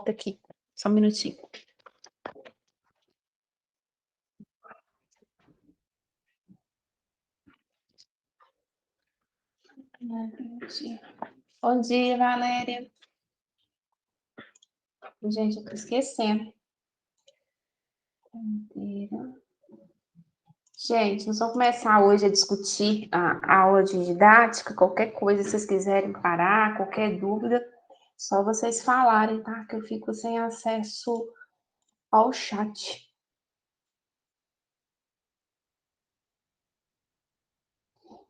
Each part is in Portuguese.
volto aqui. Só um minutinho. Bom dia, Valéria. Gente, eu tô esquecendo. Gente, nós vamos começar hoje a discutir a aula de didática. Qualquer coisa, se vocês quiserem parar, qualquer dúvida, só vocês falarem, tá? Que eu fico sem acesso ao chat.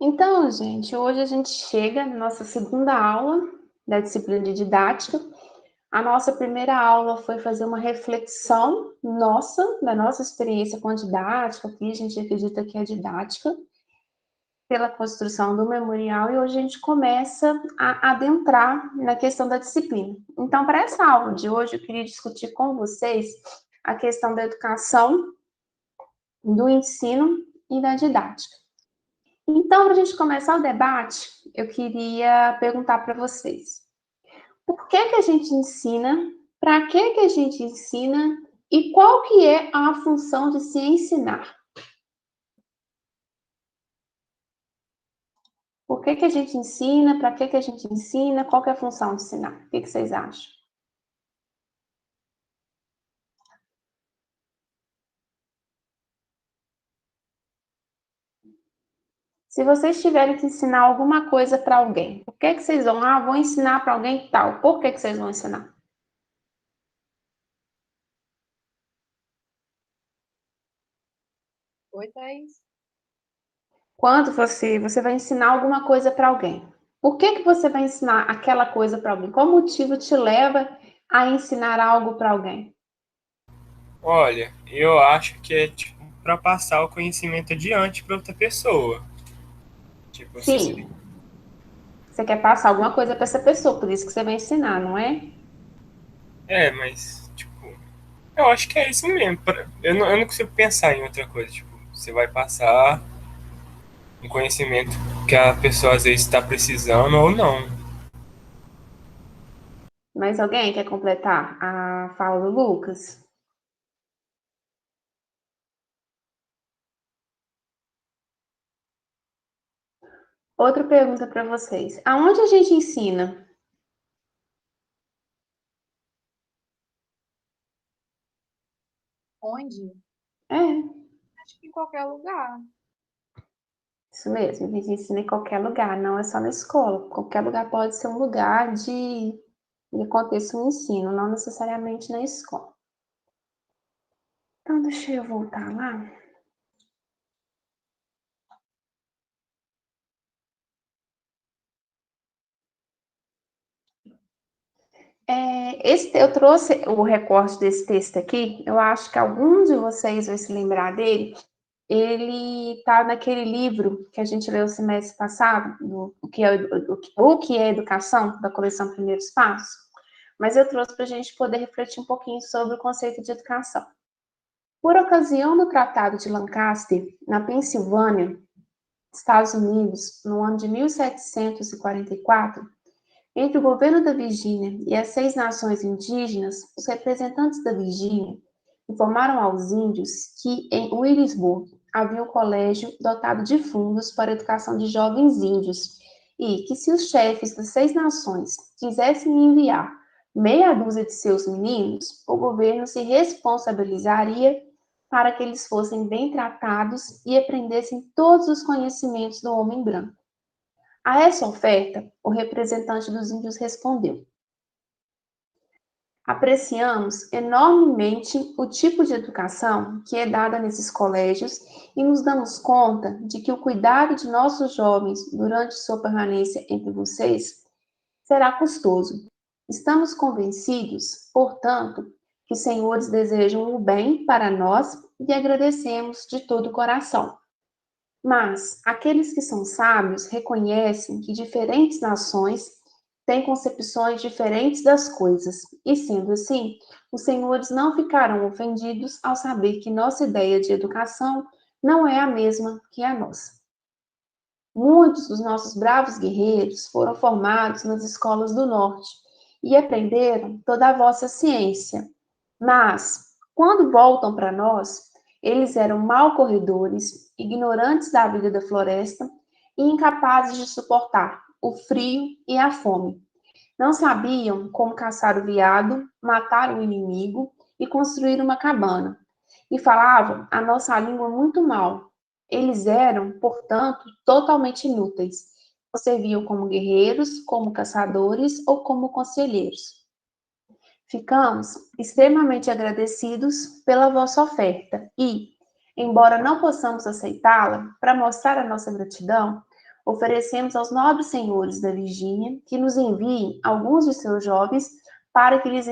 Então, gente, hoje a gente chega na nossa segunda aula da disciplina de didática. A nossa primeira aula foi fazer uma reflexão da nossa experiência com a didática, que a gente acredita que é didática, pela construção do memorial, e hoje a gente começa a adentrar na questão da disciplina. Então, para essa aula de hoje, eu queria discutir com vocês a questão da educação, do ensino e da didática. Então, para a gente começar o debate, eu queria perguntar para vocês: por que a gente ensina? Para que a gente ensina? E qual que é a função de se ensinar? Por que a gente ensina? Para que a gente ensina? Qual que é a função de ensinar? O que vocês acham? Se vocês tiverem que ensinar alguma coisa para alguém, por que vocês vão? Ah, vou ensinar para alguém tal. Por que vocês vão ensinar? Oi, Thaís. Quando você vai ensinar alguma coisa para alguém, por que você vai ensinar aquela coisa para alguém? Qual motivo te leva a ensinar algo para alguém? Olha, eu acho que é tipo para passar o conhecimento adiante para outra pessoa. Tipo, Sim, você quer passar alguma coisa para essa pessoa, por isso que você vai ensinar, não é? mas tipo, eu acho que é isso mesmo. Eu não consigo pensar em outra coisa. Tipo, você vai passar um conhecimento que a pessoa às vezes está precisando ou não. Mas alguém quer completar a fala do Lucas? Outra pergunta para vocês. Aonde a gente ensina? Onde? É, Acho que em qualquer lugar. isso mesmo, a gente ensina em qualquer lugar, não é só na escola. Qualquer lugar pode ser um lugar de aconteça um ensino, não necessariamente na escola. Então, deixa eu voltar lá. Eu trouxe o recorte desse texto aqui, eu acho que alguns de vocês vão se lembrar dele. Ele está naquele livro que a gente leu semestre passado, o que é Educação, da coleção Primeiros Passos, mas eu trouxe para a gente poder refletir um pouquinho sobre o conceito de educação. Por ocasião do Tratado de Lancaster, na Pensilvânia, Estados Unidos, no ano de 1744, entre o governo da Virgínia e as 6 nações indígenas, os representantes da Virgínia informaram aos índios que em Williamsburg havia um colégio dotado de fundos para a educação de jovens índios e que se os chefes das 6 nações quisessem enviar meia dúzia de seus meninos, o governo se responsabilizaria para que eles fossem bem tratados e aprendessem todos os conhecimentos do homem branco. A essa oferta, o representante dos índios respondeu: apreciamos enormemente o tipo de educação que é dada nesses colégios e nos damos conta de que o cuidado de nossos jovens durante sua permanência entre vocês será custoso. Estamos convencidos, portanto, que os senhores desejam o bem para nós e agradecemos de todo o coração. Mas aqueles que são sábios reconhecem que diferentes nações têm concepções diferentes das coisas, e sendo assim, os senhores não ficarão ofendidos ao saber que nossa ideia de educação não é a mesma que a nossa. Muitos dos nossos bravos guerreiros foram formados nas escolas do norte, e aprenderam toda a vossa ciência. Mas, quando voltam para nós, eles eram mal corredores, ignorantes da vida da floresta e incapazes de suportar o frio e a fome. Não sabiam como caçar o veado, matar o inimigo e construir uma cabana. E falavam a nossa língua muito mal. Eles eram, portanto, totalmente inúteis. Não serviam como guerreiros, como caçadores ou como conselheiros. Ficamos extremamente agradecidos pela vossa oferta e, embora não possamos aceitá-la, para mostrar a nossa gratidão, oferecemos aos nobres senhores da Virgínia que nos enviem alguns de seus jovens para que lhes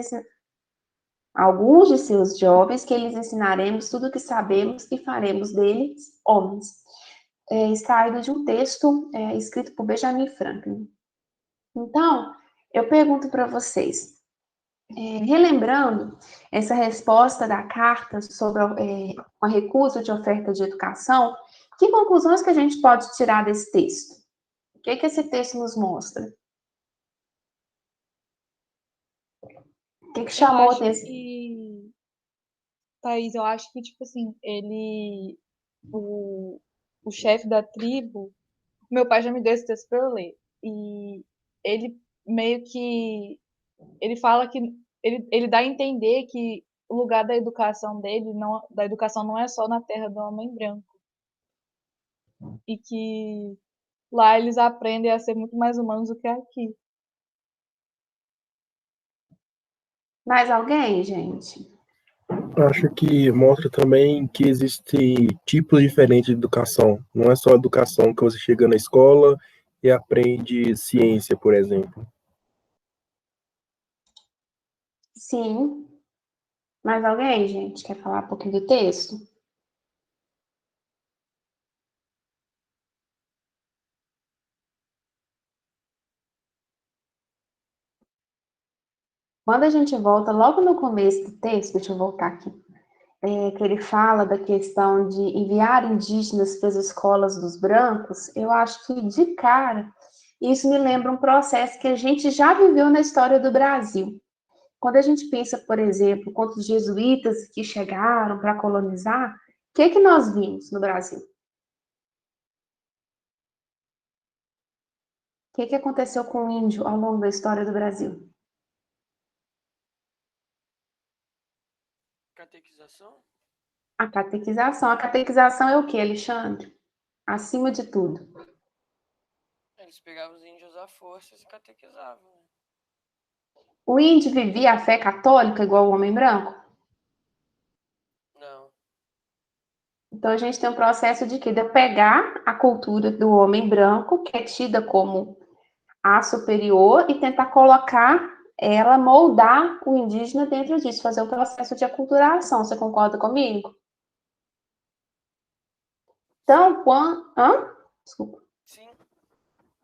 alguns de seus jovens que lhes ensinaremos tudo o que sabemos e faremos deles homens. Extraído de um texto escrito por Benjamin Franklin. Então, eu pergunto para vocês, relembrando essa resposta da carta sobre a recusa de oferta de educação, que conclusões que a gente pode tirar desse texto? O que esse texto nos mostra? O que chamou a atenção? Thaís, eu acho que, tipo assim, o chefe da tribo, meu pai já me deu esse texto para eu ler, e ele meio que, ele fala que, ele dá a entender que o lugar da educação dele, da educação não é só na terra do homem branco, e que lá eles aprendem a ser muito mais humanos do que aqui. Mais alguém, gente? Acho que mostra também que existem tipos diferentes de educação. Não é só a educação que você chega na escola e aprende ciência, por exemplo. Sim. Mais alguém, gente? Quer falar um pouquinho do texto? Quando a gente volta, logo no começo do texto, deixa eu voltar aqui, que ele fala da questão de enviar indígenas para as escolas dos brancos, eu acho que, de cara, isso me lembra um processo que a gente já viveu na história do Brasil. Quando a gente pensa, por exemplo, quanto os jesuítas que chegaram para colonizar, o que nós vimos no Brasil? O que aconteceu com o índio ao longo da história do Brasil? Catequização? A catequização. A catequização é o que, Alexandre? Acima de tudo. Eles pegavam os índios à força e se catequizavam. O índio vivia a fé católica igual o homem branco? Não. Então a gente tem um processo de quê? De eu pegar a cultura do homem branco, que é tida como a superior, e tentar colocar ela, moldar o indígena dentro disso, fazer um processo de aculturação. Você concorda comigo? Então, Desculpa. Sim.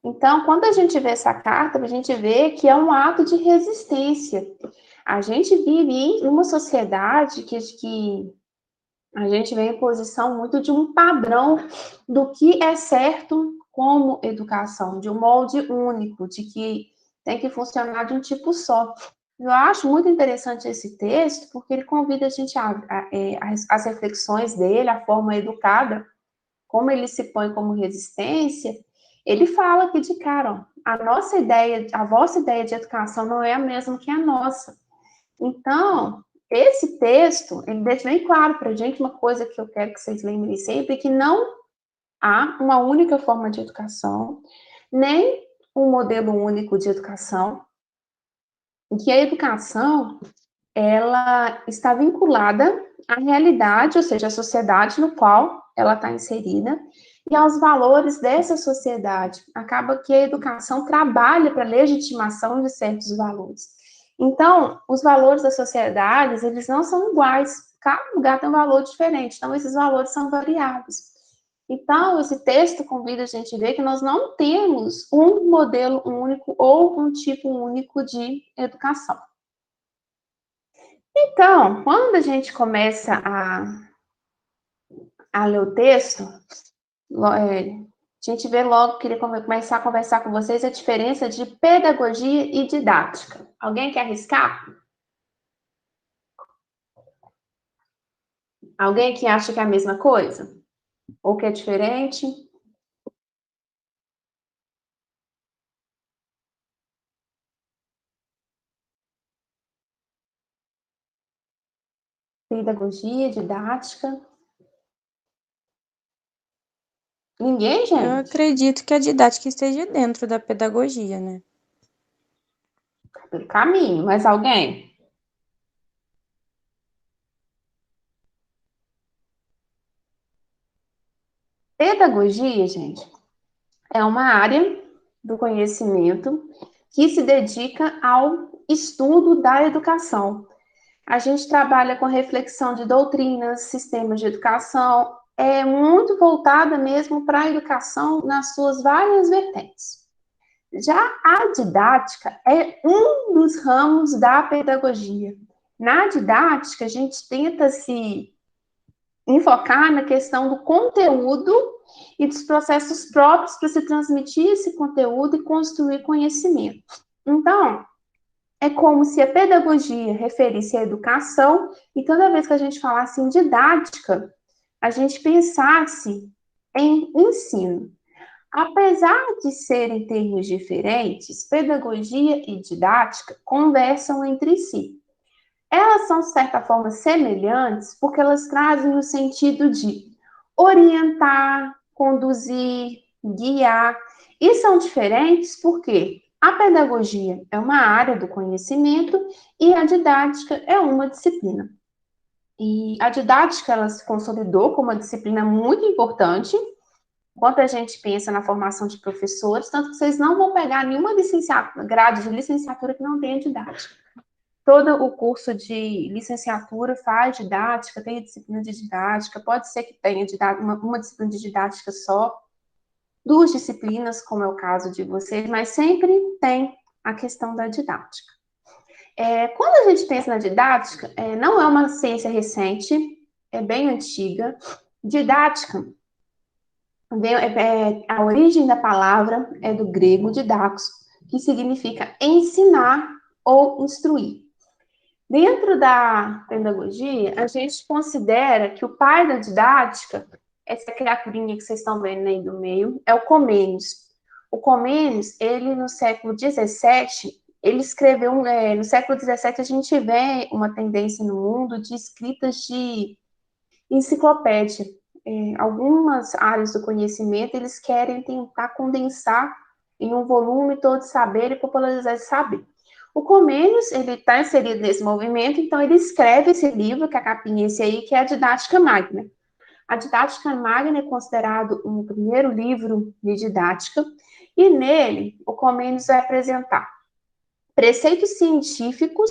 Então, quando a gente vê essa carta, a gente vê que é um ato de resistência. A gente vive em uma sociedade que a gente vem em posição muito de um padrão do que é certo como educação, de um molde único, de que tem que funcionar de um tipo só. Eu acho muito interessante esse texto, porque ele convida a gente as reflexões dele, a forma educada, como ele se põe como resistência. Ele fala aqui de cara, ó, a vossa ideia de educação não é a mesma que a nossa. Então, esse texto, ele deixa bem claro para a gente uma coisa que eu quero que vocês lembrem sempre, que não há uma única forma de educação, nem um modelo único de educação, e que a educação, ela está vinculada à realidade, ou seja, à sociedade no qual ela está inserida, e aos valores dessa sociedade. Acaba que a educação trabalha para a legitimação de certos valores. Então, os valores das sociedades, eles não são iguais. Cada lugar tem um valor diferente. Então, esses valores são variáveis. Então, esse texto convida a gente a ver que nós não temos um modelo único ou um tipo único de educação. Então, quando a gente começa a ler o texto, gente vê logo, queria começar a conversar com vocês a diferença de pedagogia e didática. Alguém quer arriscar? Alguém que acha que é a mesma coisa? Ou que é diferente? Pedagogia, didática. Ninguém, Eu gente? acredito que a didática esteja dentro da pedagogia, né? Pelo caminho, mas alguém? Pedagogia, gente, é uma área do conhecimento que se dedica ao estudo da educação. A gente trabalha com reflexão de doutrinas, sistemas de educação, é muito voltada mesmo para a educação nas suas várias vertentes. Já a didática é um dos ramos da pedagogia. Na didática, a gente tenta se enfocar na questão do conteúdo e dos processos próprios para se transmitir esse conteúdo e construir conhecimento. Então, é como se a pedagogia referisse à educação e toda vez que a gente falasse em didática, a gente pensasse em ensino. Apesar de serem termos diferentes, pedagogia e didática conversam entre si. Elas são, de certa forma, semelhantes porque elas trazem o sentido de orientar, conduzir, guiar, e são diferentes porque a pedagogia é uma área do conhecimento e a didática é uma disciplina. E a didática, ela se consolidou como uma disciplina muito importante quando a gente pensa na formação de professores, tanto que vocês não vão pegar nenhuma grade de licenciatura que não tenha didática. Todo o curso de licenciatura faz didática, tem a disciplina de didática, pode ser que tenha uma disciplina de didática só, 2 disciplinas, como é o caso de vocês, mas sempre tem a questão da didática. Quando a gente pensa na didática, não é uma ciência recente, é bem antiga. Didática, a origem da palavra é do grego didaxo, que significa ensinar ou instruir. Dentro da pedagogia, a gente considera que o pai da didática, essa criaturinha que vocês estão vendo aí do meio, é o Comênios. O Comênios, ele no século XVII, ele escreveu, no século XVII a gente vê uma tendência no mundo de escritas de enciclopédia. Algumas áreas do conhecimento, eles querem tentar condensar em um volume todo de saber e popularizar esse saber. O Comênios, ele está inserido nesse movimento, então ele escreve esse livro, que é a capinha esse aí, que é a Didática Magna. A Didática Magna é considerado um primeiro livro de didática, e nele o Comênios vai apresentar preceitos científicos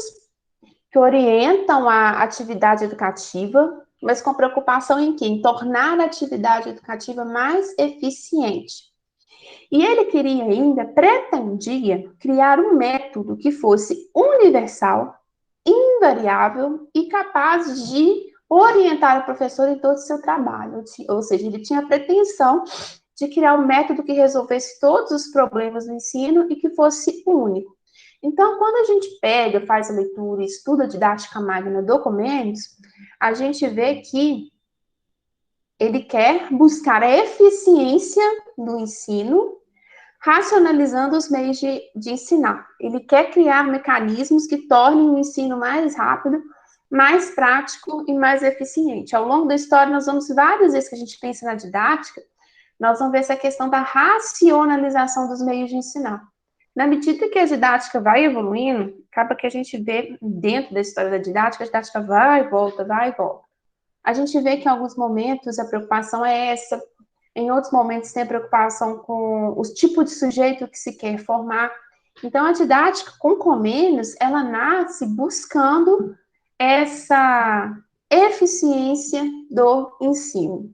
que orientam a atividade educativa, mas com preocupação em quê? Em tornar a atividade educativa mais eficiente. E ele queria ainda, pretendia, criar um método que fosse universal, invariável e capaz de orientar o professor em todo o seu trabalho. Ou seja, ele tinha a pretensão de criar um método que resolvesse todos os problemas do ensino e que fosse único. Então, quando a gente pega, faz a leitura e estuda a didática magna do Comênios, a gente vê que ele quer buscar a eficiência do ensino, racionalizando os meios de ensinar. Ele quer criar mecanismos que tornem o ensino mais rápido, mais prático e mais eficiente. Ao longo da história, nós vamos várias vezes que a gente pensa na didática, nós vamos ver essa questão da racionalização dos meios de ensinar. Na medida que a didática vai evoluindo, acaba que a gente vê dentro da história da didática, a didática vai e volta, vai e volta. A gente vê que em alguns momentos a preocupação é essa, em outros momentos tem a preocupação com os tipos de sujeito que se quer formar. Então, a didática com Comênios, ela nasce buscando essa eficiência do ensino.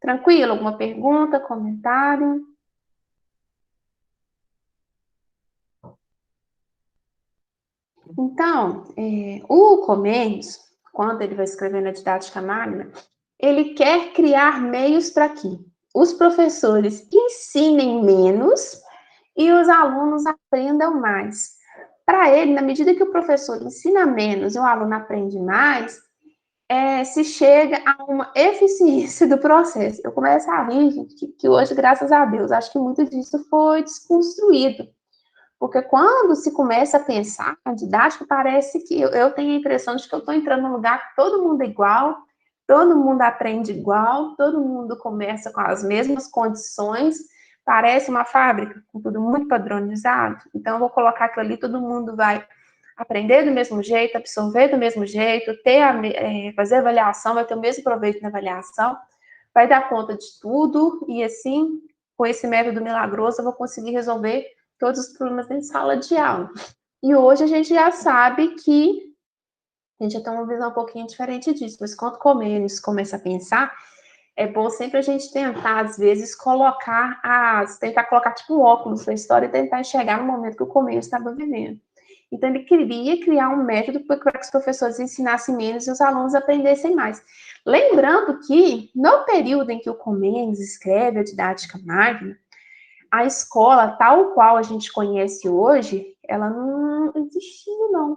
Tranquilo? Alguma pergunta, comentário? Então, o Comênios, quando ele vai escrever na Didática Magna, ele quer criar meios para quê? os professores ensinem menos e os alunos aprendam mais. Para ele, na medida que o professor ensina menos e o aluno aprende mais, se chega a uma eficiência do processo. Eu começo a rir, gente, que hoje, graças a Deus, acho que muito disso foi desconstruído. Porque quando se começa a pensar a didática, parece que eu tenho a impressão de que eu estou entrando num lugar que todo mundo é igual, todo mundo aprende igual, todo mundo começa com as mesmas condições, parece uma fábrica, com tudo muito padronizado. Então, eu vou colocar aquilo ali, todo mundo vai aprender do mesmo jeito, absorver do mesmo jeito, fazer avaliação, vai ter o mesmo proveito na avaliação, vai dar conta de tudo, e assim, com esse método milagroso, eu vou conseguir resolver todos os problemas em sala de aula. E hoje a gente já sabe que a gente já tem uma visão um pouquinho diferente disso, mas quando Comênios começa a pensar, é bom sempre a gente tentar, às vezes, tentar colocar tipo um óculos na história e tentar enxergar no momento que o Comênios estava vivendo. Então, ele queria criar um método para que os professores ensinassem menos e os alunos aprendessem mais. Lembrando que, no período em que o Comênios escreve a Didática Magna, a escola, tal qual a gente conhece hoje, ela não existia, não.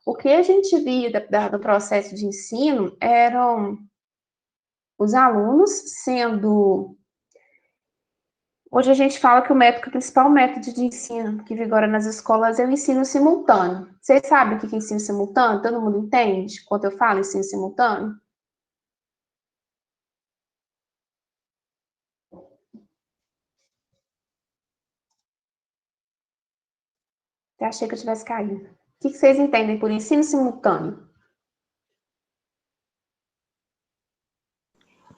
O que a gente via do processo de ensino eram os alunos sendo... Hoje a gente fala que o principal método de ensino que vigora nas escolas é o ensino simultâneo. Vocês sabem o que é ensino simultâneo? Todo mundo entende quando eu falo ensino simultâneo? Até achei que eu tivesse caído. O que vocês entendem por ensino simultâneo?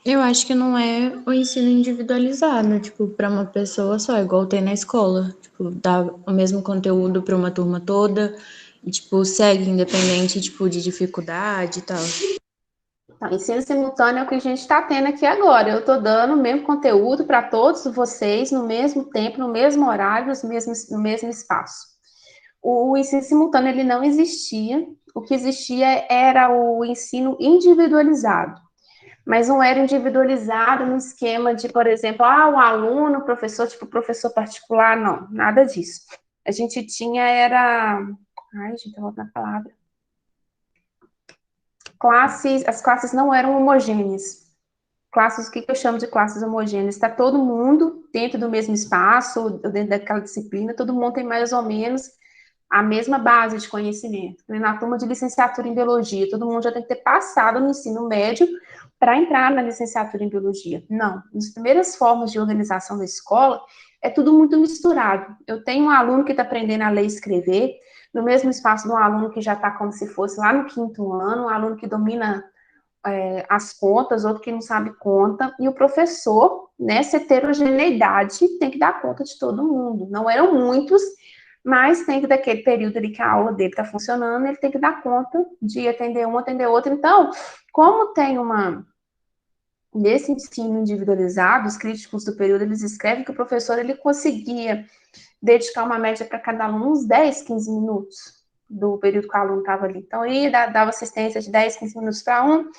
Eu acho que não é o ensino individualizado, tipo, para uma pessoa só, igual tem na escola. Tipo, dá o mesmo conteúdo para uma turma toda e, tipo, segue independente, tipo, de dificuldade e tal. Então, ensino simultâneo é o que a gente está tendo aqui agora. Eu estou dando o mesmo conteúdo para todos vocês, no mesmo tempo, no mesmo horário, no mesmo espaço. O ensino simultâneo, ele não existia. O que existia era o ensino individualizado. Mas não era individualizado no esquema de, por exemplo, um aluno, professor, tipo professor particular, não, nada disso. A gente tinha, ai, gente, eu vou na palavra. As classes não eram homogêneas. Classes, o que eu chamo de classes homogêneas? Está todo mundo dentro do mesmo espaço, dentro daquela disciplina, todo mundo tem mais ou menos a mesma base de conhecimento. Na turma de licenciatura em biologia, todo mundo já tem que ter passado no ensino médio para entrar na licenciatura em biologia. Não, nas primeiras formas de organização da escola, é tudo muito misturado. Eu tenho um aluno que está aprendendo a ler e escrever, no mesmo espaço de um aluno que já está como se fosse lá no 5º ano, um aluno que domina as contas, outro que não sabe conta, e o professor, nessa heterogeneidade, tem que dar conta de todo mundo. Não eram muitos, mas tem que, daquele período ali que a aula dele está funcionando, ele tem que dar conta de atender um, atender outro. Então, como tem nesse ensino individualizado, os críticos do período, eles escrevem que o professor, ele conseguia dedicar uma média para cada aluno uns 10, 15 minutos do período que o aluno estava ali. Então, aí dava assistência de 10, 15 minutos para um,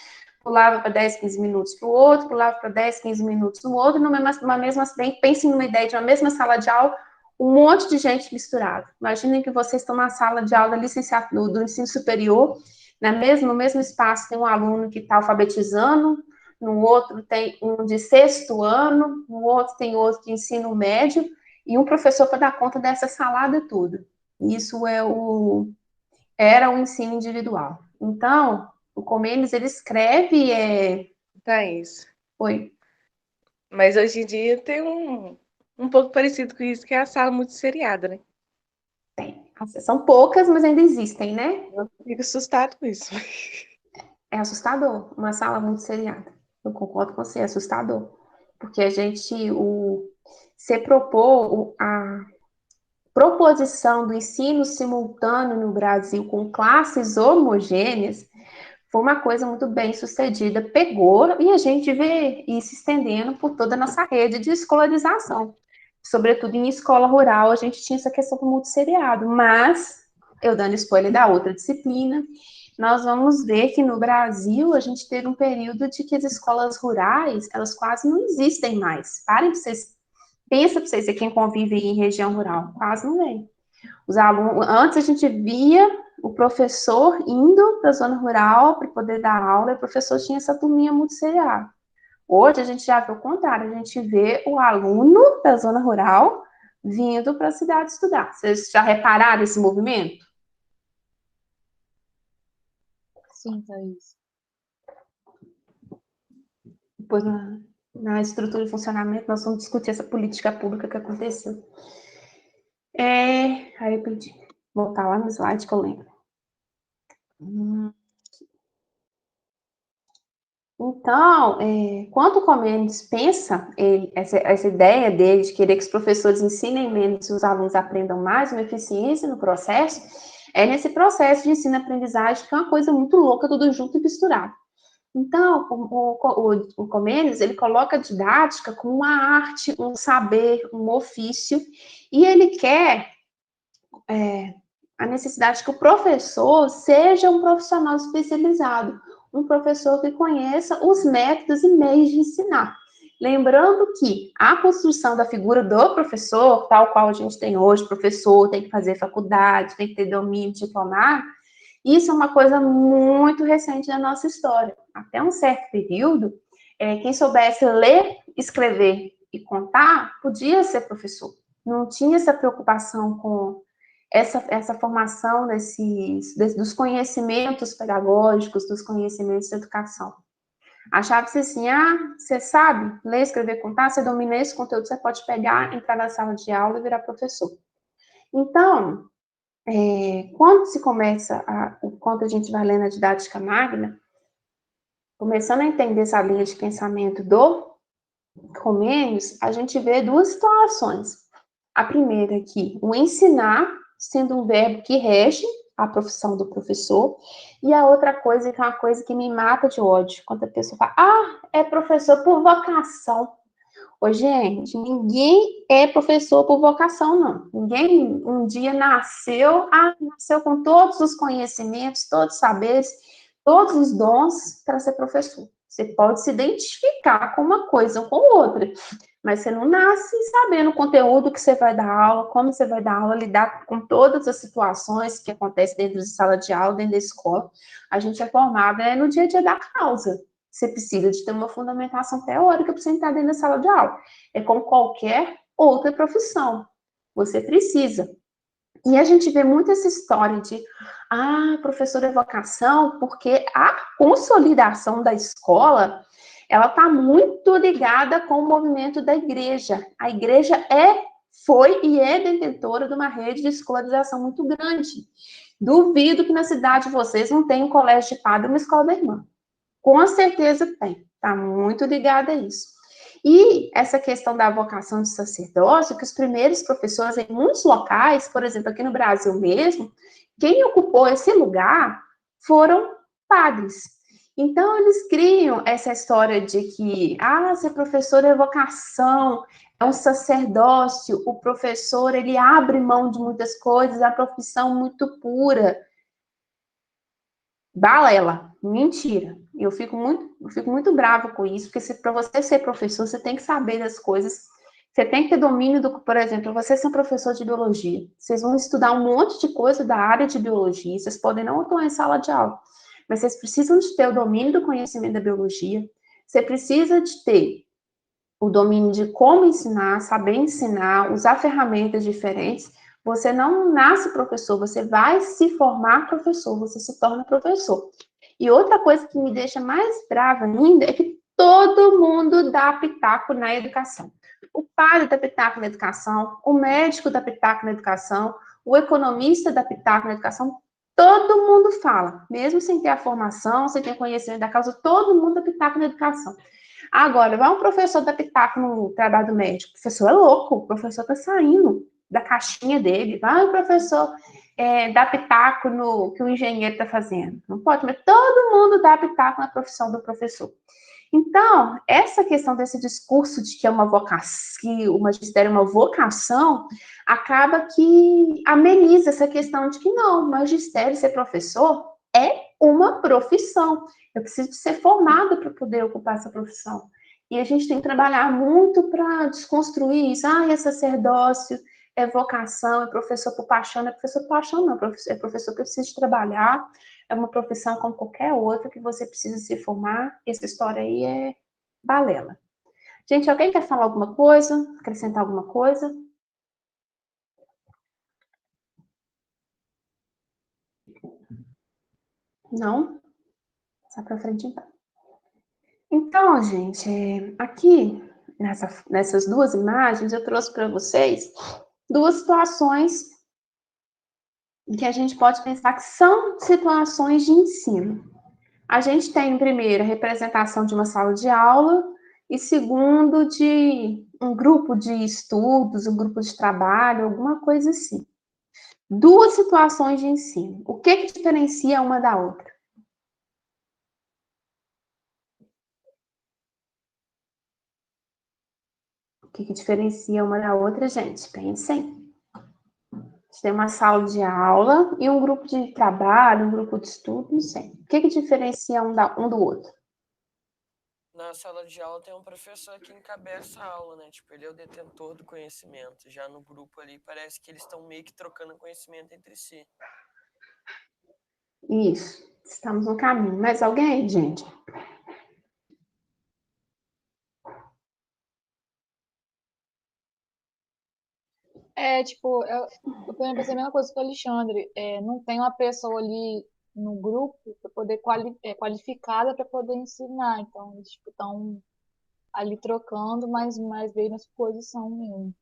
pulava para 10, 15 minutos para o outro, pulava para 10, 15 minutos no outro, numa mesma, pensem numa ideia de uma mesma sala de aula, um monte de gente misturada. Imaginem que vocês estão na sala de aula do ensino superior, no mesmo espaço tem um aluno que está alfabetizando, no outro tem um de 6º ano, no outro tem outro de ensino médio, e um professor para dar conta dessa salada toda. Isso era o ensino individual. Então, o Comênios, ele escreve... Thaís. Oi. Mas hoje em dia tem um pouco parecido com isso, que é a sala multisseriada, né? Tem. São poucas, mas ainda existem, né? Eu fico assustado com isso. É assustador, uma sala multisseriada. Eu concordo com você, é assustador. Porque você propor a proposição do ensino simultâneo no Brasil com classes homogêneas foi uma coisa muito bem sucedida, pegou e a gente vê isso estendendo por toda a nossa rede de escolarização. Sobretudo em escola rural, a gente tinha essa questão do multisseriado, mas, eu dando spoiler da outra disciplina, nós vamos ver que no Brasil a gente teve um período de que as escolas rurais, elas quase não existem mais. Parem para vocês, pensa para vocês, quem convive em região rural, quase não vem. Os alunos, antes a gente via o professor indo para a zona rural para poder dar aula, e o professor tinha essa turminha multisseriada. Hoje a gente já vê o contrário, a gente vê o aluno da zona rural vindo para a cidade estudar. Vocês já repararam esse movimento? Sim, Thaís. Depois, na estrutura de funcionamento, nós vamos discutir essa política pública que aconteceu. Aí eu pedi, voltar lá no slide que eu lembro. Então, quando o Comênides pensa essa ideia dele de querer que os professores ensinem menos e os alunos aprendam mais, uma eficiência no processo, é nesse processo de ensino-aprendizagem que é uma coisa muito louca, tudo junto e misturado. Então, o Comênides, ele coloca a didática como uma arte, um saber, um ofício, e ele quer a necessidade que o professor seja um profissional especializado, um professor que conheça os métodos e meios de ensinar. Lembrando que a construção da figura do professor, tal qual a gente tem hoje, professor tem que fazer faculdade, tem que ter domínio diplomado, isso é uma coisa muito recente da nossa história. Até um certo período, quem soubesse ler, escrever e contar, podia ser professor. Não tinha essa preocupação com essa formação dos conhecimentos pedagógicos, dos conhecimentos de educação. Achava-se assim, você sabe ler, escrever, contar, você domina esse conteúdo, você pode pegar, entrar na sala de aula e virar professor. Então, quando a gente vai lendo a didática magna, começando a entender essa linha de pensamento do Comênides, a gente vê duas situações. A primeira aqui, o ensinar, sendo um verbo que rege a profissão do professor, e a outra coisa, que é uma coisa que me mata de ódio, quando a pessoa fala, é professor por vocação. Ô, gente, ninguém é professor por vocação, não. Ninguém um dia nasceu com todos os conhecimentos, todos os saberes, todos os dons para ser professor. Você pode se identificar com uma coisa ou com outra, mas você não nasce sabendo o conteúdo que você vai dar aula, como você vai dar aula, lidar com todas as situações que acontecem dentro de sala de aula, dentro da escola. A gente é formado no dia a dia da causa. Você precisa de ter uma fundamentação teórica para você entrar dentro da sala de aula. É como qualquer outra profissão. Você precisa. E a gente vê muito essa história de, professor é vocação, porque a consolidação da escola, ela está muito ligada com o movimento da igreja. A igreja foi e é detentora de uma rede de escolarização muito grande. Duvido que na cidade de vocês não tenha um colégio de padre e uma escola da irmã. Com certeza tem, está muito ligada a isso. E essa questão da vocação de sacerdócio, que os primeiros professores em muitos locais, por exemplo, aqui no Brasil mesmo, quem ocupou esse lugar foram padres. Então, eles criam essa história de que, ser professor é vocação, é um sacerdócio, o professor, ele abre mão de muitas coisas, é uma profissão muito pura. Balela, mentira. Eu fico muito brava com isso, porque para você ser professor, você tem que saber das coisas, você tem que ter domínio por exemplo, vocês são professor de biologia, vocês vão estudar um monte de coisa da área de biologia, vocês podem não atuar em sala de aula, mas vocês precisam de ter o domínio do conhecimento da biologia, você precisa de ter o domínio de como ensinar, saber ensinar, usar ferramentas diferentes. Você não nasce professor, você vai se formar professor, você se torna professor. E outra coisa que me deixa mais brava ainda é que todo mundo dá pitaco na educação. O padre dá pitaco na educação, o médico dá pitaco na educação, o economista dá pitaco na educação, todo mundo fala, mesmo sem ter a formação, sem ter conhecimento da causa, todo mundo dá pitaco na educação. Agora, vai um professor dar pitaco no trabalho do médico, o professor é louco, o professor está saindo da caixinha dele, vai o professor dar pitaco no que o engenheiro está fazendo. Não pode, mas todo mundo dá pitaco na profissão do professor. Então, essa questão desse discurso de que é uma vocação, que o magistério é uma vocação, acaba que ameniza essa questão de que não, o magistério, ser professor, é uma profissão. Eu preciso ser formada para poder ocupar essa profissão. E a gente tem que trabalhar muito para desconstruir isso. É sacerdócio, é vocação, é professor por paixão. Não é professor por paixão, não. É professor que precisa trabalhar. É uma profissão como qualquer outra que você precisa se formar. Essa história aí é balela. Gente, alguém quer falar alguma coisa? Acrescentar alguma coisa? Não? Sai para frente, então. Então, gente, aqui, nessas duas imagens, eu trouxe para vocês duas situações que a gente pode pensar que são situações de ensino. A gente tem, primeiro, a representação de uma sala de aula, e segundo, de um grupo de estudos, um grupo de trabalho, alguma coisa assim. Duas situações de ensino. O que diferencia uma da outra? O que diferencia uma da outra, gente? Pensem. A gente tem uma sala de aula e um grupo de trabalho, um grupo de estudo, não sei. O que diferencia um do outro? Na sala de aula tem um professor que encabeça a aula, né? Tipo, ele é o detentor do conhecimento. Já no grupo ali, parece que eles estão meio que trocando conhecimento entre si. Isso. Estamos no caminho. Mais alguém, gente? Tipo, eu também pensei a mesma coisa que o Alexandre. Não tem uma pessoa ali no grupo para poder qualificada para poder ensinar. Então, eles estão ali trocando, mas mais bem na suposição mesmo.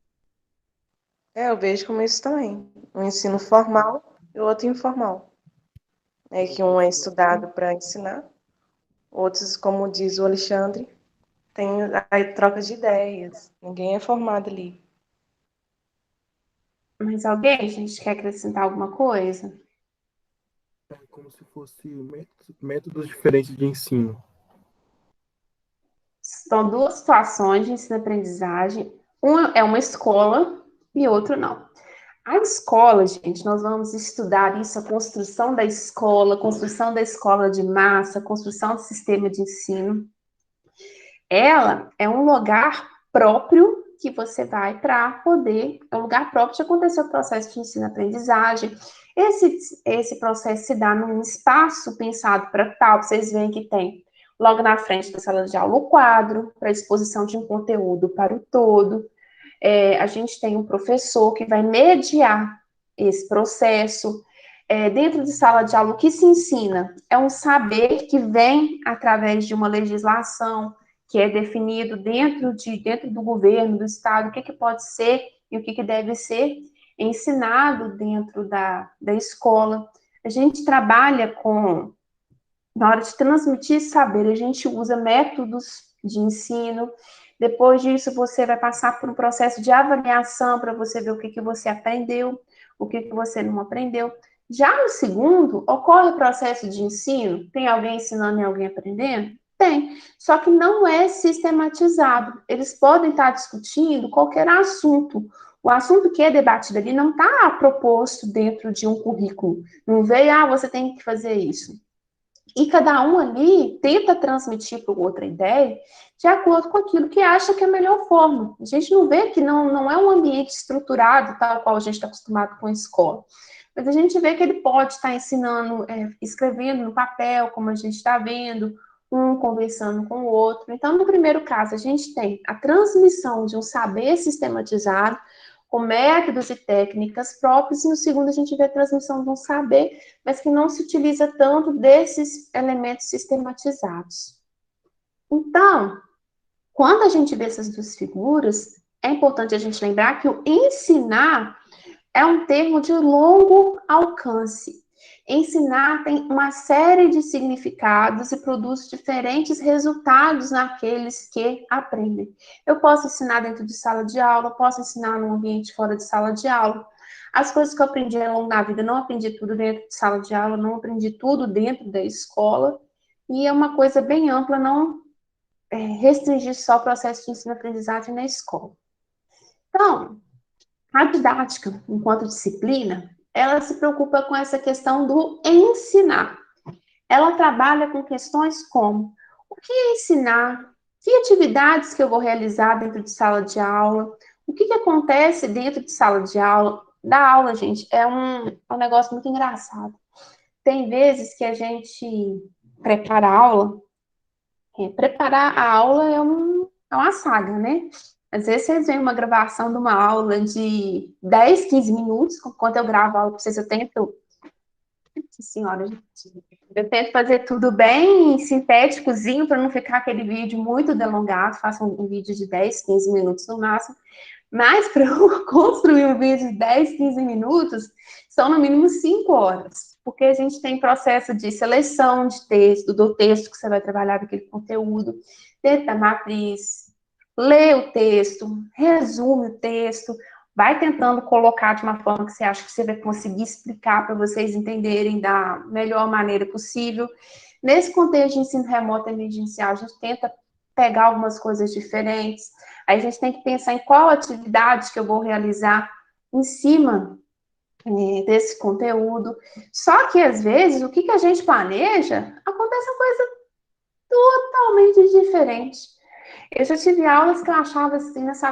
Eu vejo como isso também. Um ensino formal e o outro informal. É que um é estudado para ensinar, outros, como diz o Alexandre, tem a troca de ideias. Ninguém é formado ali. Mais alguém, gente, quer acrescentar alguma coisa? É como se fosse métodos diferentes de ensino. São duas situações de ensino-aprendizagem. Uma é uma escola e outra não. A escola, gente, nós vamos estudar isso, a construção da escola de massa, construção do sistema de ensino. Ela é um lugar próprio que você vai para poder, é um lugar próprio de acontecer o processo de ensino-aprendizagem. Esse processo se dá num espaço pensado para tal, vocês veem que tem logo na frente da sala de aula o quadro para exposição de um conteúdo para o todo. A gente tem um professor que vai mediar esse processo. Dentro de sala de aula, o que se ensina é um saber que vem através de uma legislação que é definido dentro do governo, do Estado, o que pode ser e o que deve ser ensinado dentro da escola. A gente trabalha na hora de transmitir saber, a gente usa métodos de ensino. Depois disso, você vai passar por um processo de avaliação para você ver o que você aprendeu, o que você não aprendeu. Já no segundo, ocorre o processo de ensino. Tem alguém ensinando e alguém aprendendo? Tem. Só que não é sistematizado. Eles podem estar discutindo qualquer assunto. O assunto que é debatido ali não está proposto dentro de um currículo. Não veio, você tem que fazer isso. E cada um ali tenta transmitir para o outro a ideia de acordo com aquilo que acha que é a melhor forma. A gente não vê que não é um ambiente estruturado, tal qual a gente está acostumado com a escola. Mas a gente vê que ele pode estar ensinando, escrevendo no papel, como a gente está vendo, um conversando com o outro. Então, no primeiro caso, a gente tem a transmissão de um saber sistematizado, com métodos e técnicas próprios, e no segundo a gente vê a transmissão de um saber, mas que não se utiliza tanto desses elementos sistematizados. Então, quando a gente vê essas duas figuras, é importante a gente lembrar que o ensinar é um termo de longo alcance. Ensinar tem uma série de significados e produz diferentes resultados naqueles que aprendem. Eu posso ensinar dentro de sala de aula, posso ensinar num ambiente fora de sala de aula. As coisas que eu aprendi ao longo da vida, não aprendi tudo dentro de sala de aula, não aprendi tudo dentro da escola. E é uma coisa bem ampla, não restringir só o processo de ensino-aprendizagem na escola. Então, a didática, enquanto disciplina, ela se preocupa com essa questão do ensinar. ela trabalha com questões como o que é ensinar, que atividades que eu vou realizar dentro de sala de aula, o que acontece dentro de sala de aula. Da aula, gente, é um negócio muito engraçado. Tem vezes que a gente prepara a aula, preparar a aula é uma saga, né? Às vezes vocês veem uma gravação de uma aula de 10, 15 minutos, enquanto eu gravo a aula para vocês, eu tento... Nossa senhora, gente. Eu tento fazer tudo bem sintéticozinho, para não ficar aquele vídeo muito delongado, faço um vídeo de 10, 15 minutos no máximo, mas para eu construir um vídeo de 10, 15 minutos, são no mínimo 5 horas, porque a gente tem processo de seleção de texto, do texto que você vai trabalhar daquele conteúdo, dentro da matriz, lê o texto, resume o texto, vai tentando colocar de uma forma que você acha que você vai conseguir explicar para vocês entenderem da melhor maneira possível. Nesse contexto de ensino remoto emergencial, a gente tenta pegar algumas coisas diferentes. Aí a gente tem que pensar em qual atividade que eu vou realizar em cima desse conteúdo. Só que, às vezes, o que a gente planeja, acontece uma coisa totalmente diferente. Eu já tive aulas que eu achava assim, nessa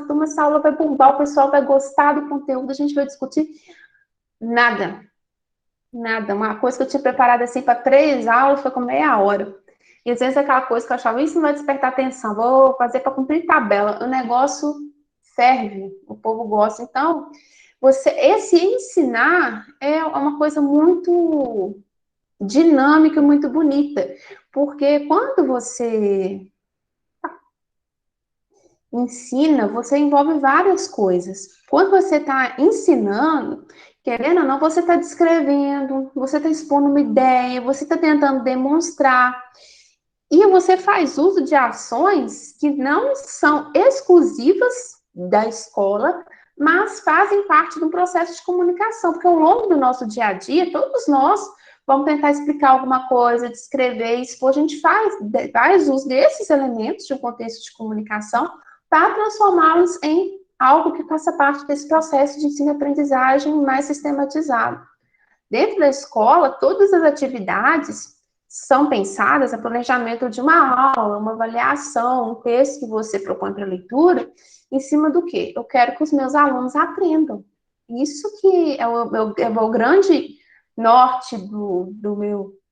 turma, essa aula vai bombar, o pessoal vai gostar do conteúdo, a gente vai discutir. Nada. Uma coisa que eu tinha preparado assim para 3 aulas foi com meia hora. E às vezes aquela coisa que eu achava, isso não vai despertar atenção, vou fazer para cumprir tabela. O negócio serve, o povo gosta. Então, esse ensinar é uma coisa muito dinâmica, muito bonita. Porque quando você ensina, você envolve várias coisas. Quando você está ensinando, querendo ou não, você está descrevendo, você está expondo uma ideia, você está tentando demonstrar. E você faz uso de ações que não são exclusivas da escola, mas fazem parte do processo de comunicação, porque ao longo do nosso dia a dia, todos nós vamos tentar explicar alguma coisa, descrever, expor, a gente faz uso desses elementos de um contexto de comunicação para transformá-los em algo que faça parte desse processo de ensino-aprendizagem mais sistematizado. Dentro da escola, todas as atividades são pensadas a planejamento de uma aula, uma avaliação, um texto que você propõe para leitura, em cima do quê? Eu quero que os meus alunos aprendam. Isso que é o grande norte do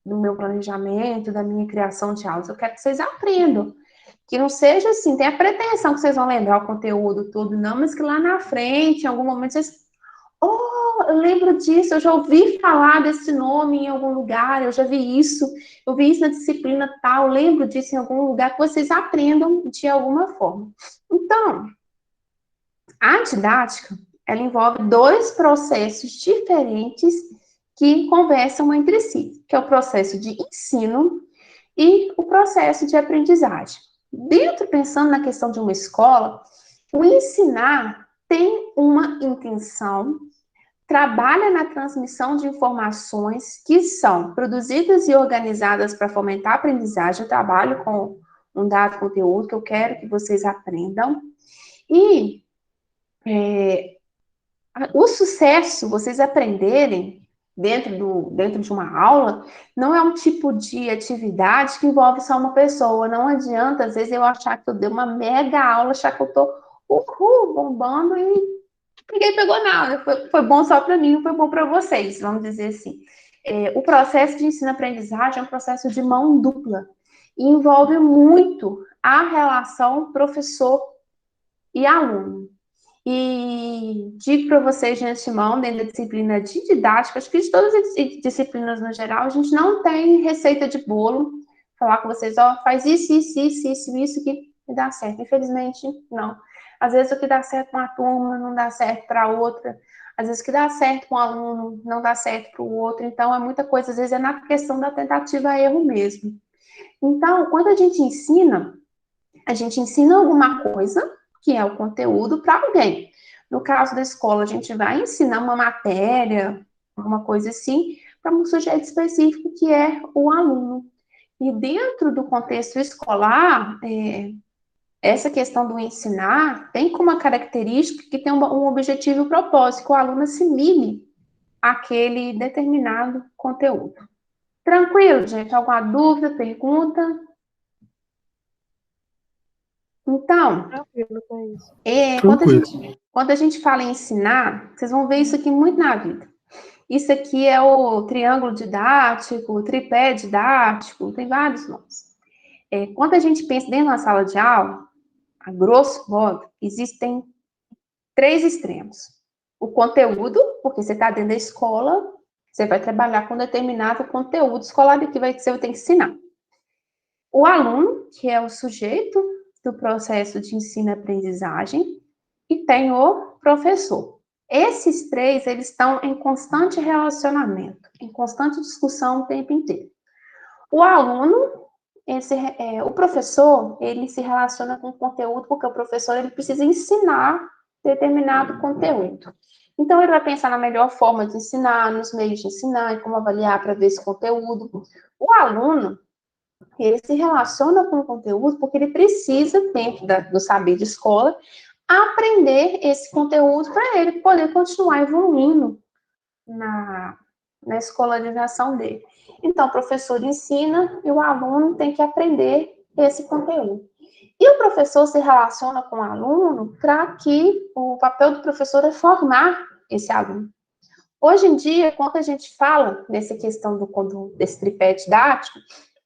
meu planejamento, da minha criação de aulas. Eu quero que vocês aprendam. Que não seja assim, tem a pretensão que vocês vão lembrar o conteúdo todo, não, mas que lá na frente, em algum momento, vocês... Oh, eu lembro disso, eu já ouvi falar desse nome em algum lugar, eu já vi isso, eu vi isso na disciplina tal, lembro disso em algum lugar, que vocês aprendam de alguma forma. Então, a didática, ela envolve 2 processos diferentes que conversam entre si, que é o processo de ensino e o processo de aprendizagem. Pensando na questão de uma escola, o ensinar tem uma intenção, trabalha na transmissão de informações que são produzidas e organizadas para fomentar a aprendizagem. Eu trabalho com um dado conteúdo que eu quero que vocês aprendam. E o sucesso, vocês aprenderem dentro de uma aula, não é um tipo de atividade que envolve só uma pessoa. Não adianta, às vezes, eu achar que eu dei uma mega aula, achar que eu tô bombando e ninguém pegou nada. Foi bom só para mim, não foi bom para vocês, vamos dizer assim. O processo de ensino-aprendizagem é um processo de mão dupla e envolve muito a relação professor e aluno. E digo para vocês de antemão, dentro da disciplina de didática, acho que de todas as disciplinas no geral, a gente não tem receita de bolo, falar com vocês, ó, faz isso que dá certo. Infelizmente, não. Às vezes o que dá certo com uma turma não dá certo para outra, às vezes o que dá certo com um aluno não dá certo para o outro, então é muita coisa, às vezes é na questão da tentativa-erro mesmo. Então, quando a gente ensina alguma coisa, que é o conteúdo, para alguém. No caso da escola, a gente vai ensinar uma matéria, alguma coisa assim, para um sujeito específico, que é o aluno. E dentro do contexto escolar, essa questão do ensinar tem como uma característica que tem um objetivo e um propósito, que o aluno assimile aquele determinado conteúdo. Tranquilo, gente? Alguma dúvida, pergunta? Então, Tranquilo, Thaís. Tranquilo. quando a gente fala em ensinar, vocês vão ver isso aqui muito na vida. Isso aqui é o triângulo didático, o tripé didático, tem vários nomes. Quando a gente pensa dentro de uma sala de aula, a grosso modo, existem 3 extremos. O conteúdo, porque você está dentro da escola, você vai trabalhar com determinado conteúdo escolar que você vai ter que ensinar. O aluno, que é o sujeito do processo de ensino-aprendizagem, e tem o professor. Esses 3, eles estão em constante relacionamento, em constante discussão o tempo inteiro. O aluno, o professor, ele se relaciona com o conteúdo, porque o professor, ele precisa ensinar determinado conteúdo. Então, ele vai pensar na melhor forma de ensinar, nos meios de ensinar, e como avaliar para ver esse conteúdo. O aluno, ele se relaciona com o conteúdo porque ele precisa, dentro do saber de escola, aprender esse conteúdo para ele poder continuar evoluindo na escolarização dele. Então, o professor ensina e o aluno tem que aprender esse conteúdo. E o professor se relaciona com o aluno para que o papel do professor é formar esse aluno. Hoje em dia, quando a gente fala nessa questão desse tripé didático,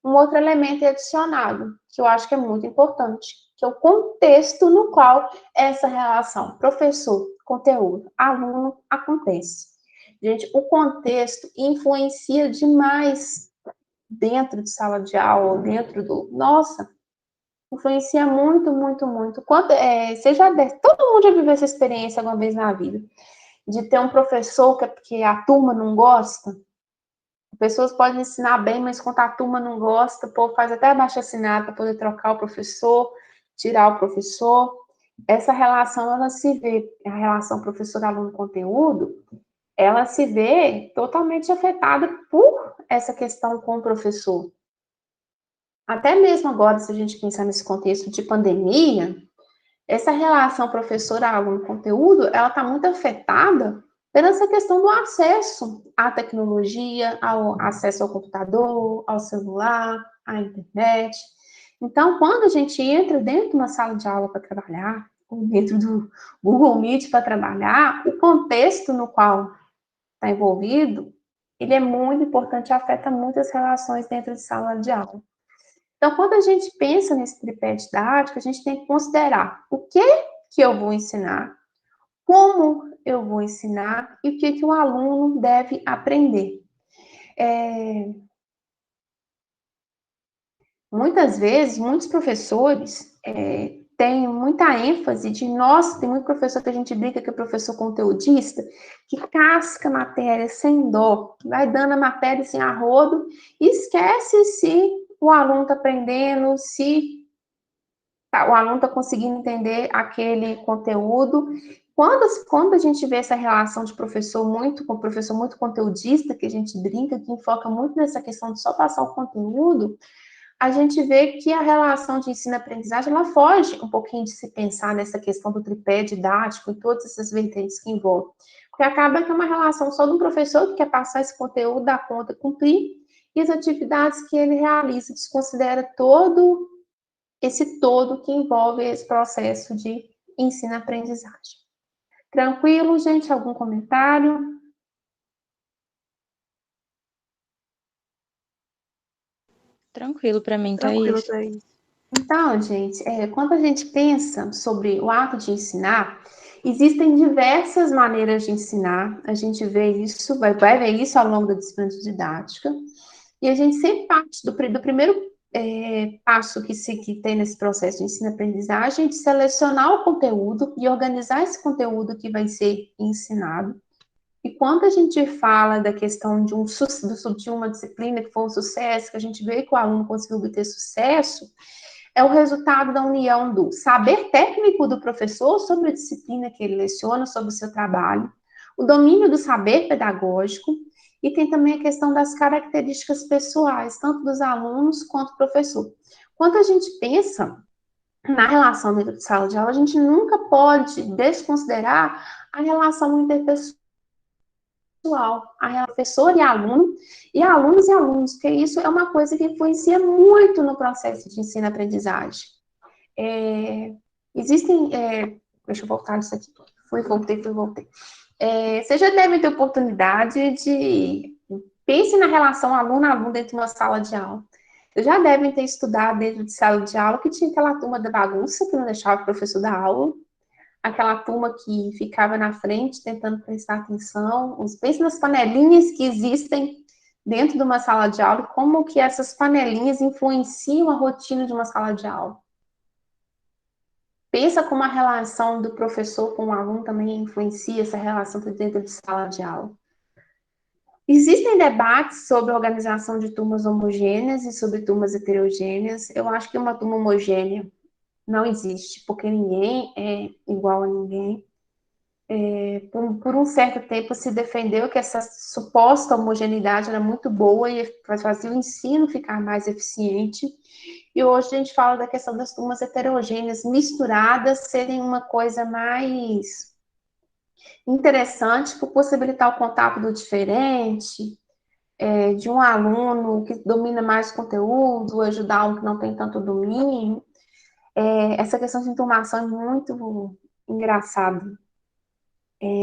um outro elemento é adicionado, que eu acho que é muito importante, que é o contexto no qual essa relação professor, conteúdo, aluno acontece. Gente, o contexto influencia demais dentro de sala de aula, dentro do... Nossa, influencia muito, muito, muito. Todo mundo já viveu essa experiência alguma vez na vida, de ter um professor que a turma não gosta. Pessoas podem ensinar bem, mas quando a turma não gosta, o povo faz até abaixo-assinado para poder trocar o professor, tirar o professor. Essa relação, ela se vê, a relação professor-aluno-conteúdo, ela se vê totalmente afetada por essa questão com o professor. Até mesmo agora, se a gente pensar nesse contexto de pandemia, essa relação professor-aluno-conteúdo, ela está muito afetada pela essa questão do acesso à tecnologia, ao acesso ao computador, ao celular, à internet. Então, quando a gente entra dentro de uma sala de aula para trabalhar, ou dentro do Google Meet para trabalhar, o contexto no qual está envolvido, ele é muito importante, afeta muito as relações dentro de sala de aula. Então, quando a gente pensa nesse tripé didático, a gente tem que considerar o que eu vou ensinar, como eu vou ensinar e o que o aluno deve aprender. Muitas vezes, muitos professores têm muita ênfase de, nossa, tem muito professor que a gente brinca que é professor conteudista, que casca a matéria sem dó, vai dando a matéria sem arrodo, e esquece se o aluno está aprendendo, se o aluno está conseguindo entender aquele conteúdo. Quando a gente vê essa relação de professor muito conteudista, que a gente brinca, que enfoca muito nessa questão de só passar o conteúdo, a gente vê que a relação de ensino-aprendizagem, ela foge um pouquinho de se pensar nessa questão do tripé didático e todas essas vertentes que envolvem. Porque acaba que é uma relação só do professor que quer passar esse conteúdo, dar conta, cumprir, e as atividades que ele realiza, desconsidera todo esse todo que envolve esse processo de ensino-aprendizagem. Tranquilo, gente? Algum comentário? Tranquilo para mim, Tranquilo, Thaís. Thaís. Então, gente, quando a gente pensa sobre o ato de ensinar, existem diversas maneiras de ensinar. A gente vê isso, vai ver isso ao longo da disciplina de didática. E a gente sempre parte do primeiro passo que tem nesse processo de ensino-aprendizagem, de selecionar o conteúdo e organizar esse conteúdo que vai ser ensinado. E quando a gente fala da questão de uma disciplina que foi um sucesso, que a gente vê que o aluno conseguiu obter sucesso, é o resultado da união do saber técnico do professor sobre a disciplina que ele leciona, sobre o seu trabalho, o domínio do saber pedagógico, e tem também a questão das características pessoais, tanto dos alunos quanto do professor. Quando a gente pensa na relação dentro de sala de aula, a gente nunca pode desconsiderar a relação interpessoal. pessoal, a professor e aluno, e alunos e alunos, porque isso é uma coisa que influencia muito no processo de ensino-aprendizagem. Existem, deixa eu voltar nisso aqui, voltei. Vocês já devem ter oportunidade de, pense na relação aluno-aluno dentro de uma sala de aula. Vocês já devem ter estudado dentro de sala de aula que tinha aquela turma da bagunça, que não deixava o professor dar aula, aquela turma que ficava na frente tentando prestar atenção. Pense nas panelinhas que existem dentro de uma sala de aula e como que essas panelinhas influenciam a rotina de uma sala de aula. Pensa como a relação do professor com o aluno também influencia essa relação dentro de sala de aula. Existem debates sobre a organização de turmas homogêneas e sobre turmas heterogêneas. Eu acho que uma turma homogênea não existe, porque ninguém é igual a ninguém. Por um certo tempo se defendeu que essa suposta homogeneidade era muito boa e fazia o ensino ficar mais eficiente. E hoje a gente fala da questão das turmas heterogêneas, misturadas, serem uma coisa mais interessante por possibilitar o contato do diferente, de um aluno que domina mais conteúdo, ajudar um que não tem tanto domínio. Essa questão de enturmação é muito engraçada.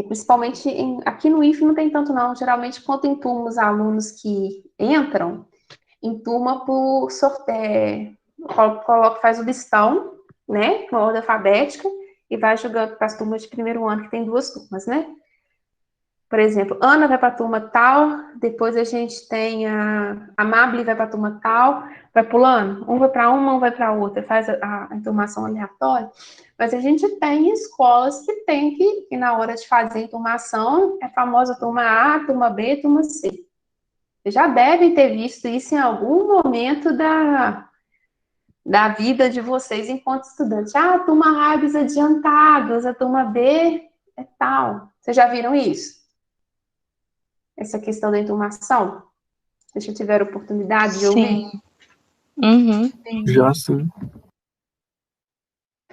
Principalmente aqui no IF não tem tanto não, geralmente quando tem turma os alunos que entram, em turma por sorteio, faz o listão, né, na ordem alfabética, e vai jogando para as turmas de primeiro ano, que tem 2 turmas, né? Por exemplo, Ana vai para a turma tal, depois a gente tem a Mabli vai para a turma tal, vai pulando, um vai para uma, um vai para outra, faz a enturmação aleatória. Mas a gente tem escolas que tem que na hora de fazer a enturmação, é a famosa turma A, turma B, turma C. Vocês já devem ter visto isso em algum momento da vida de vocês enquanto estudante. A turma A é adiantados, a turma B é tal. Vocês já viram isso? Essa questão da enturmação? Vocês já tiveram oportunidade de ouvir? Sim. Uhum. Já sim.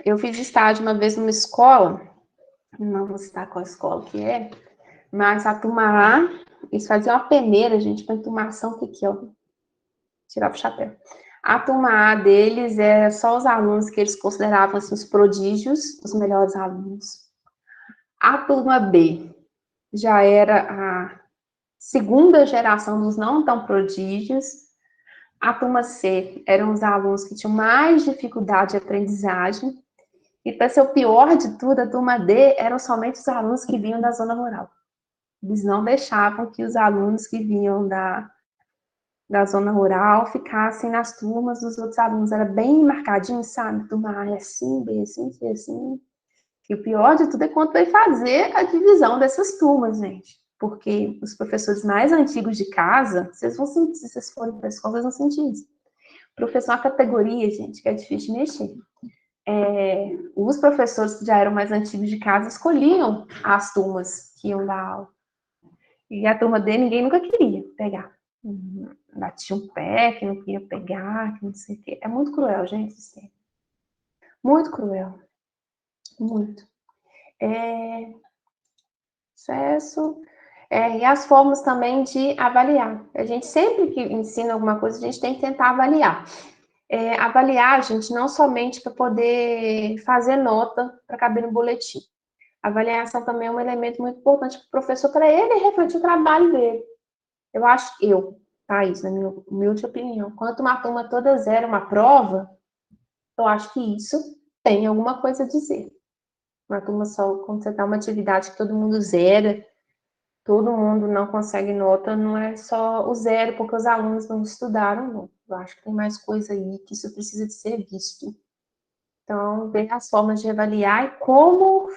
Eu fiz estágio uma vez numa escola, não vou citar qual escola que é, mas a turma A, eles faziam uma peneira, gente, para enturmação, o que é? Tirava o chapéu. A turma A deles é só os alunos que eles consideravam assim, os prodígios, os melhores alunos. A turma B já era a segunda geração dos não tão prodígios. A turma C eram os alunos que tinham mais dificuldade de aprendizagem. E para ser o pior de tudo, a turma D eram somente os alunos que vinham da zona rural. Eles não deixavam que os alunos que vinham da zona rural ficassem nas turmas dos outros alunos. Era bem marcadinho, sabe? Turma A é assim, B é assim, C é assim. E o pior de tudo é quando vai fazer a divisão dessas turmas, gente. Porque os professores mais antigos de casa, vocês vão sentir, se vocês forem para a escola, vocês vão sentir isso. Professor é uma categoria, gente, que é difícil de mexer. Os professores que já eram mais antigos de casa escolhiam as turmas que iam dar aula. E a turma dele, ninguém nunca queria pegar. Batia um pé, que não queria pegar, que não sei o quê. É muito cruel, gente. Muito cruel. Muito. Sucesso. E as formas também de avaliar. A gente sempre que ensina alguma coisa, a gente tem que tentar avaliar. Avaliar, gente, não somente para poder fazer nota para caber no boletim. A avaliação também é um elemento muito importante para o professor, para ele refletir o trabalho dele. Eu acho, Thaís, na minha humilde opinião, quando uma turma toda zera uma prova, eu acho que isso tem alguma coisa a dizer. Uma turma só, quando você dá uma atividade que todo mundo zera, todo mundo não consegue nota, não é só o zero, porque os alunos não estudaram, não. Eu acho que tem mais coisa aí que isso precisa de ser visto. Então, ver as formas de avaliar e como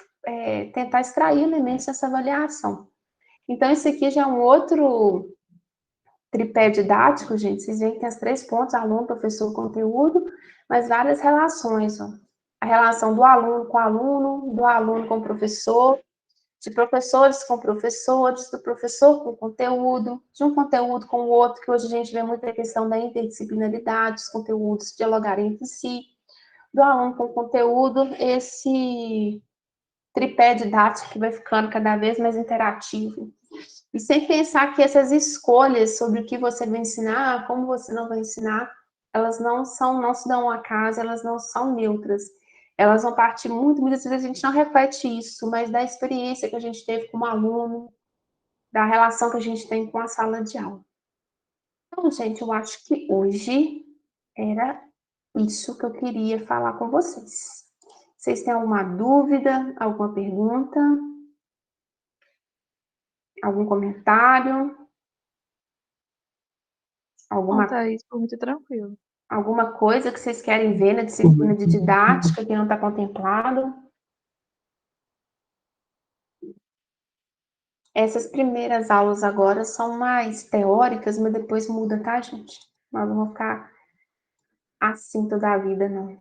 tentar extrair elementos dessa avaliação. Então, esse aqui já é um outro tripé didático, gente. Vocês veem que tem as 3 pontos, aluno, professor, conteúdo, mas várias relações. Ó. A relação do aluno com o professor, de professores com professores, do professor com conteúdo, de um conteúdo com o outro, que hoje a gente vê muita questão da interdisciplinaridade, os conteúdos dialogarem entre si, do aluno com conteúdo, esse tripé didático que vai ficando cada vez mais interativo. E sem pensar que essas escolhas sobre o que você vai ensinar, como você não vai ensinar, elas não se dão ao acaso, elas não são neutras. Elas vão partir muitas vezes a gente não reflete isso, mas da experiência que a gente teve como aluno, da relação que a gente tem com a sala de aula. Então, gente, eu acho que hoje era isso que eu queria falar com vocês. Vocês têm alguma dúvida, alguma pergunta? Algum comentário? Não, Thaís, foi muito tranquilo. Alguma coisa que vocês querem ver na disciplina de didática que não está contemplado? Essas primeiras aulas agora são mais teóricas, mas depois muda, tá, gente? Nós não vamos ficar assim toda a vida, não.